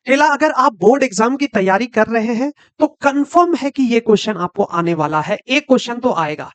चला अगर आप बोर्ड एग्जाम की तैयारी कर रहे हैं तो कंफर्म है कि ये क्वेश्चन आपको आने वाला है, एक क्वेश्चन तो आएगा।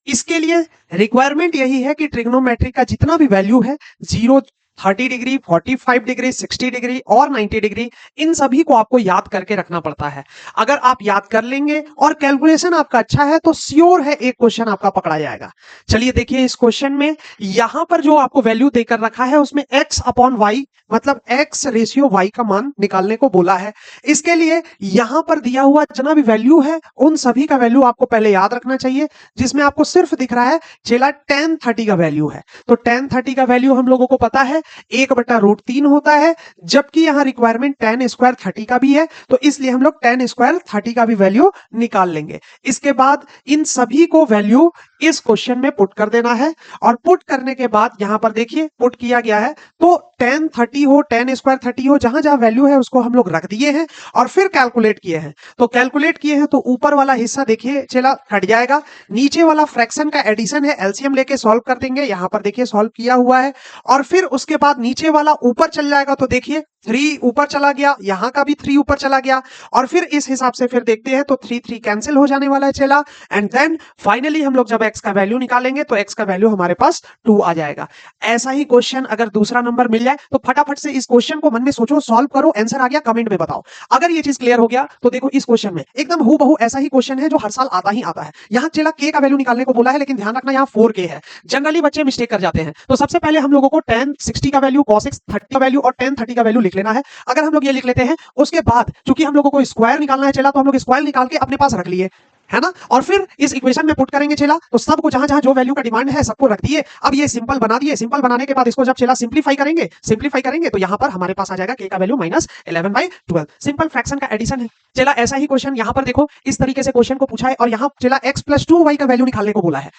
इसके लिए रिक्वायरमेंट यही है कि ट्रिग्नोमेट्री का जितना भी वैल्यू है 0, 30 डिग्री, 45 डिग्री, 60 डिग्री और 90 डिग्री, इन सभी को आपको याद करके रखना पड़ता है। अगर आप याद कर लेंगे और कैलकुलेशन आपका अच्छा है तो श्योर है एक क्वेश्चन आपका पकड़ा जाएगा। चलिए देखिए इस क्वेश्चन में यहां पर जो आपको वैल्यू देकर रखा है उसमें x अपॉन वाई मतलब x रेशियो y का मान निकालने को बोला है। इसके लिए यहां पर दिया हुआ जितना भी वैल्यू है उन सभी का वैल्यू आपको पहले याद रखना चाहिए, जिसमें आपको सिर्फ दिख रहा है चेला tan 30 का वैल्यू है। तो tan 30 का वैल्यू हम लोगों को पता है 1/√3 होता है, जबकि यहां रिक्वायरमेंट tan स्क्वायर 30 का भी है, तो इसलिए हम लोग tan स्क्वायर 30 का भी वैल्यू निकाल लेंगे। इसके बाद इन सभी को वैल्यू इस क्वेश्चन में पुट कर देना है और पुट करने के बाद यहां पर देखिए पुट किया गया है, तो tan 30 हो, tan स्क्वायर 30 हो, जहां जहां वैल्यू है उसको हम लोग रख दिए हैं और फिर कैलकुलेट किए हैं। तो कैलकुलेट किए हैं तो ऊपर वाला हिस्सा देखिए चला कट जाएगा, नीचे वाला फ्रैक्शन का एडिशन है, एलसीएम लेके सॉल्व कर देंगे। यहां पर देखिए सॉल्व किया हुआ है और फिर उसके बाद नीचे वाला ऊपर चल जाएगा, तो देखिए 3 ऊपर चला गया, यहां का भी 3 ऊपर चला गया और फिर इस हिसाब से फिर देखते हैं तो 3 कैंसिल हो जाने वाला है चला। एंड देन फाइनली हम लोग जब x का वैल्यू निकालेंगे तो x का वैल्यू हमारे पास 2 आ जाएगा। ऐसा ही क्वेश्चन अगर दूसरा नंबर मिल जाए तो फटाफट से इस क्वेश्चन को मन में सोचो, सॉल्व करो, आंसर आ गया कमेंट में बताओ। अगर ये चीज क्लियर हो गया तो देखो इस क्वेश्चन में एकदम हूबहू ऐसा ही क्वेश्चन है जो हर साल आता ही आता है। यहां चला k का वैल्यू निकालने को बोला है, लेकिन ध्यान रखना यहां 4k है। जनरली बच्चे मिस्टेक कर जाते हैं, तो सबसे पहले हम लोगों को tan 60 का वैल्यू, cos x 30 का वैल्यू और tan 30 का वैल्यू लिख लेना है। अगर हम लोग ये लिख लेते हैं उसके बाद चूंकि हम लोगों को स्क्वायर निकालना है चला, तो हम लोग स्क्वायर निकाल के अपने पास रख लिए है ना, और फिर इस इक्वेशन में पुट करेंगे चला, तो सबको जहां जहां जो वैल्यू का डिमांड है सबको रख दिए। अब ये सिंपल बना दिए, सिंपल बनाने के बाद इसको जब चला सिंप्लीफाई करेंगे तो यहां पर हमारे पास आ जाएगा k का वैल्यू -11/12। सिंपल फ्रैक्शन का एडिशन है चला। ऐसा ही क्वेश्चन यहां पर देखो इस तरीके से क्वेश्चन को पूछा है और यहां चला x + 2y का वैल्यू निकालने को बोला है,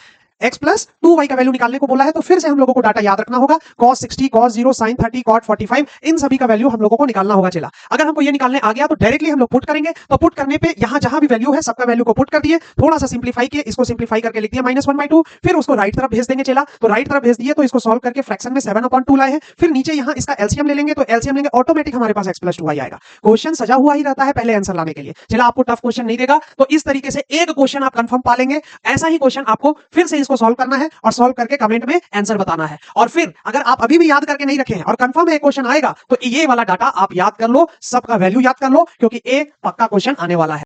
x + 2y का वैल्यू निकालने को बोला है। तो फिर से हम लोगों को डाटा याद रखना होगा, cos 60, cos 0, sin 30, cot 45, इन सभी का वैल्यू हम लोगों को निकालना होगा चला। अगर हमको ये निकालने आ गया तो डायरेक्टली हम लोग पुट करेंगे, तो पुट करने पे यहां जहां भी वैल्यू है सबका वैल्यू को पुट कर दिए, थोड़ा सा सिंप्लीफाई किए, इसको सिंप्लीफाई करके लिख दिया -1/2, फिर उसको राइट तरफ भेज देंगे चला। तो राइट तरफ भेज दिए तो इसको सॉल्व करके फ्रैक्शन में 7/2 लाए हैं, फिर नीचे यहां इसका एलसीएम ले लेंगे, तो एलसीएम लेंगे ऑटोमेटिक हमारे पास x + 2y आएगा। क्वेश्चन सजा हुआ ही रहता है पहले आंसर लाने के लिए चला, आपको टफ क्वेश्चन नहीं देगा। तो इस तरीके से एक क्वेश्चन आप कंफर्म पा लेंगे। ऐसा ही क्वेश्चन आपको फिर से इसको सॉल्व करना है और सॉल्व करके कमेंट में आंसर बताना है। और फिर अगर आप अभी भी याद करके नहीं रखे हैं और कंफर्म है क्वेश्चन आएगा, तो ये वाला डाटा आप याद कर लो, सबका वैल्यू याद कर लो, क्योंकि ए पक्का क्वेश्चन आने वाला है।